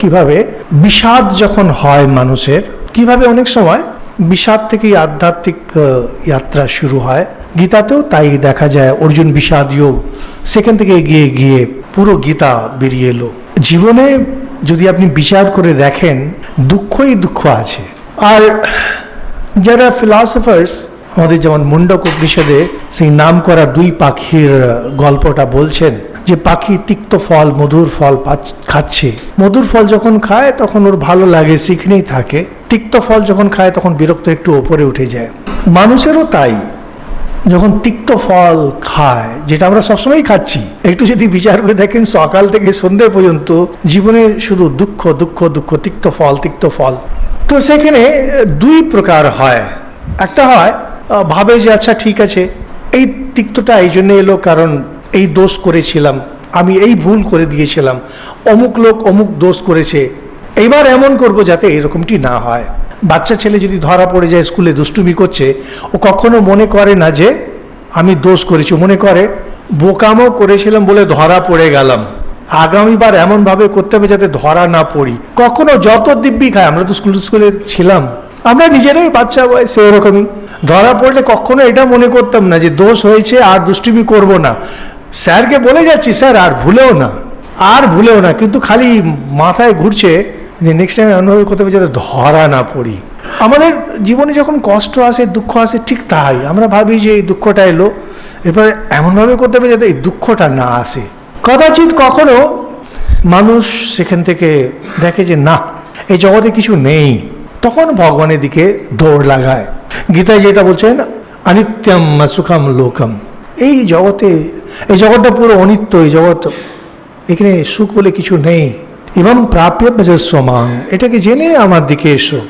কিভাবে বিষাদ যখন হয় মানুষের, কিভাবে অনেক সময় বিষাদ থেকেই আধ্যাত্মিক যাত্রা শুরু হয়। গীতাতেও তাই দেখা যায়, অর্জুন বিষাদ যোগ, সেখান থেকে এগিয়ে গিয়ে পুরো গীতা বেরিয়ে এলো। জীবনে যদি আপনি বিচার করে দেখেন, দুঃখই দুঃখ আছে। আর যারা ফিলসফার্স আমাদের, যেমন মুন্ডক উপনিষদে সেই নাম করা দুই পাখির গল্পটা বলছেন, যে পাখি তিক্ত ফল মধুর ফল খাচ্ছে। মধুর ফল যখন খায় তখন ওর ভালো লাগে, সেখানেই থাকে। তিক্ত ফল যখন খায় তখন বিরক্ত, একটু ওপরে উঠে যায়। মানুষেরও তাই, যখন তিক্ত ফল খায়, যেটা আমরা সবসময় খাচ্ছি, একটু যদি বিচার করে দেখেন সকাল থেকে সন্ধ্যে পর্যন্ত জীবনে শুধু দুঃখ দুঃখ দুঃখ, তিক্ত ফল তিক্ত ফল। তো সেখানে দুই প্রকার হয়। একটা হয় ভাবে যে আচ্ছা ঠিক আছে, এই তিক্তটা এই জন্য এলো কারণ এই দোষ করেছিলাম, আমি এই ভুল করে দিয়েছিলাম, অমুক লোক অমুক দোষ করেছে, এইবার এমন করব যাতে এরকমটি না হয়। বাচ্চা ছেলে যদি ধরা পড়ে যায় স্কুলে দুষ্টুমি করছে, ও কখনো মনে করে না যে আমি দোষ করেছি, মনে করে বোকামো করেছিলাম বলে ধরা পড়ে গেলাম, আগামীবার এমনভাবে করতে হবে যাতে ধরা না পড়ি। কখনো যত দিব্যি খায়, আমরা তো স্কুলে ছিলাম, আমরা নিজেরাই বাচ্চা বয়সে এরকমই ধরা পড়লে কখনো এটা মনে করতাম না যে দোষ হয়েছে আর দুষ্টুমি করব না। স্যারকে বলে যাচ্ছি, স্যার আর ভুলেও না, কিন্তু খালি মাথায় ঘুরছে যে নেক্সট টাইম এমনভাবে করতে হবে যাতে ধরা না পড়ি। আমাদের জীবনে যখন কষ্ট আসে, দুঃখ আসে, ঠিক তাই আমরা ভাবি যে এই দুঃখটা এলো, এরপরে এমনভাবে করতে হবে যাতে এই দুঃখটা না আসে। কদাচিৎ কখনো মানুষ সেখান থেকে দেখে যে না, এই জগতে কিছু নেই, তখন ভগবানের দিকে দৌড় লাগায়। গীতায় যেটা বলছেন, অনিত্যম সুখম লোকম, এই জগৎটা পুরো অনিত্য, এই জগৎ, এখানে সুখ বলে কিছু নেই। এবং প্রাপ্য যস্বমাং, এটাকে জেনে আমার দিকে এসো।